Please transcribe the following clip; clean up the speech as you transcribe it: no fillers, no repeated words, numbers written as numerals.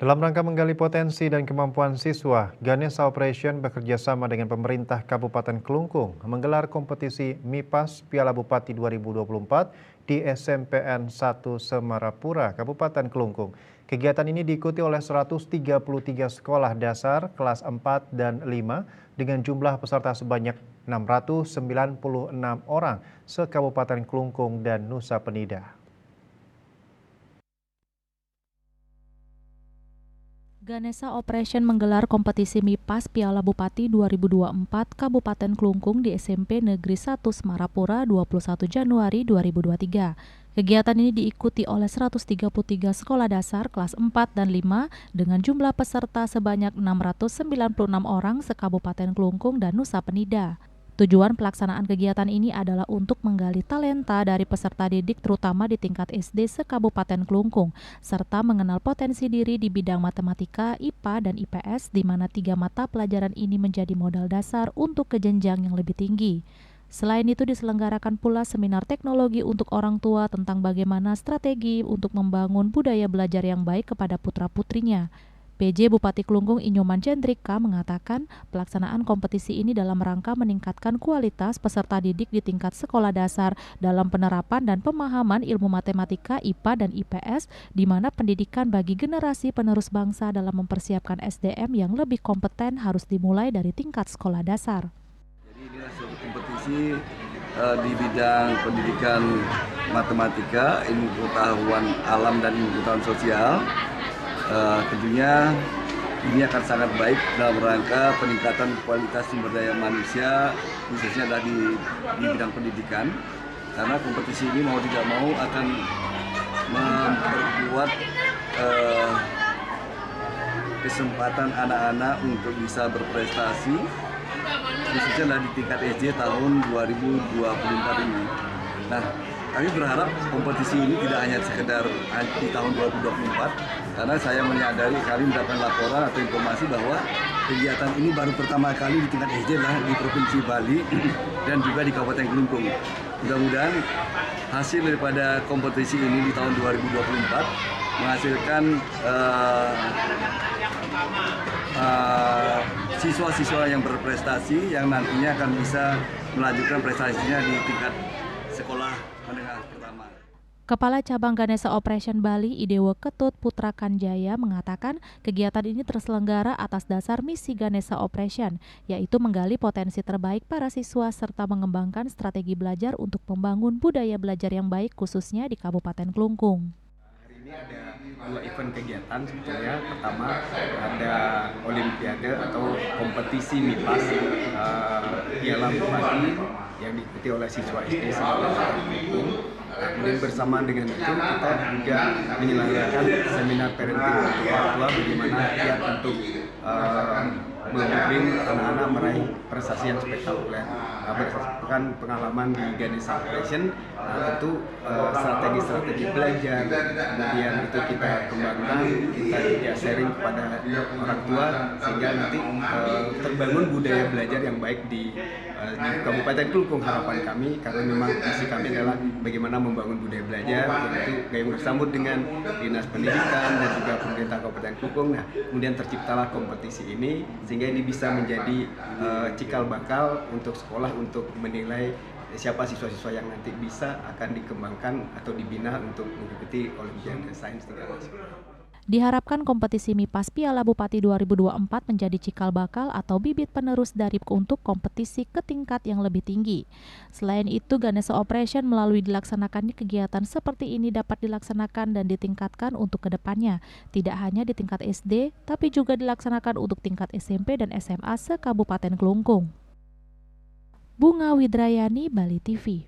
Dalam rangka menggali potensi dan kemampuan siswa, Ganesha Operation bekerja sama dengan pemerintah Kabupaten Kelungkung menggelar kompetisi MIPAS Piala Bupati 2024 di SMPN 1 Semarapura, Kabupaten Kelungkung. Kegiatan ini diikuti oleh 133 sekolah dasar kelas 4 dan 5 dengan jumlah peserta sebanyak 696 orang se-Kabupaten Kelungkung dan Nusa Penida. Ganesha Operation menggelar kompetisi MIPAS Piala Bupati 2024 Kabupaten Kelungkung di SMP Negeri 1 Semarapura 21 Januari 2023. Kegiatan ini diikuti oleh 133 sekolah dasar kelas 4 dan 5 dengan jumlah peserta sebanyak 696 orang se-Kabupaten Kelungkung dan Nusa Penida. Tujuan pelaksanaan kegiatan ini adalah untuk menggali talenta dari peserta didik terutama di tingkat SD se-Kabupaten Kelungkung, serta mengenal potensi diri di bidang matematika, IPA, dan IPS, di mana 3 mata pelajaran ini menjadi modal dasar untuk ke jenjang yang lebih tinggi. Selain itu diselenggarakan pula seminar teknologi untuk orang tua tentang bagaimana strategi untuk membangun budaya belajar yang baik kepada putra-putrinya. PJ Bupati Kelungkung Inyoman Jendrika mengatakan pelaksanaan kompetisi ini dalam rangka meningkatkan kualitas peserta didik di tingkat sekolah dasar dalam penerapan dan pemahaman ilmu matematika, IPA, dan IPS, di mana pendidikan bagi generasi penerus bangsa dalam mempersiapkan SDM yang lebih kompeten harus dimulai dari tingkat sekolah dasar. Jadi inilah suatu kompetisi di bidang pendidikan matematika, ilmu pengetahuan alam dan ilmu pengetahuan sosial. Tentunya ini akan sangat baik dalam rangka peningkatan kualitas sumber daya manusia, khususnya adalah di bidang pendidikan, karena kompetisi ini mau tidak mau akan memperkuat kesempatan anak-anak untuk bisa berprestasi, khususnya adalah di tingkat SD tahun 2024 ini. Nah, kami berharap kompetisi ini tidak hanya sekedar di tahun 2024, karena saya menyadari kami mendapatkan laporan atau informasi bahwa kegiatan ini baru pertama kali di tingkat SD di Provinsi Bali dan juga di Kabupaten Kelungkung. Mudah-mudahan hasil daripada kompetisi ini di tahun 2024 menghasilkan siswa-siswa yang berprestasi yang nantinya akan bisa melanjutkan prestasinya di tingkat sekolah menengah pertama. Kepala Cabang Ganesha Operation Bali, Idewo Ketut Putra Kanjaya, mengatakan kegiatan ini terselenggara atas dasar misi Ganesha Operation, yaitu menggali potensi terbaik para siswa serta mengembangkan strategi belajar untuk membangun budaya belajar yang baik khususnya di Kabupaten Kelungkung. Hari ini ada 2 event kegiatan sebetulnya. Pertama ada Olimpiade atau kompetisi MIPAS Piala Bupati yang diikuti oleh siswa SD se-Kabupaten Kelungkung. Kemudian bersamaan dengan itu kita juga menyelenggarakan seminar parenting untuk orang tua bagaimana kiat untuk membimbing anak-anak meraih prestasi yang spektakuler. Berdasarkan pengalaman di Ganesha Operation, tentu strategi-strategi belajar, kemudian itu kita kembangkan, kita juga sharing kepada orang tua sehingga nanti terbangun budaya belajar yang baik di Kabupaten Kelungkung. Harapan kami, karena memang misi kami adalah bagaimana membangun budaya belajar, yaitu yang bersambut dengan Dinas Pendidikan dan juga pemerintah Kabupaten Kelungkung. Nah, kemudian terciptalah kompetisi ini sehingga ini bisa menjadi cikal bakal untuk sekolah untuk menilai siapa siswa-siswa yang nanti bisa akan dikembangkan atau dibina untuk mengikuti Olimpiade Sains tingkat nasional. Diharapkan kompetisi MIPAS Piala Bupati 2024 menjadi cikal bakal atau bibit penerus dari untuk kompetisi ke tingkat yang lebih tinggi. Selain itu, Ganesha Operation melalui dilaksanakannya kegiatan seperti ini dapat dilaksanakan dan ditingkatkan untuk kedepannya. Tidak hanya di tingkat SD, tapi juga dilaksanakan untuk tingkat SMP dan SMA se-Kabupaten Kelungkung. Bunga Widrayani, Bali TV.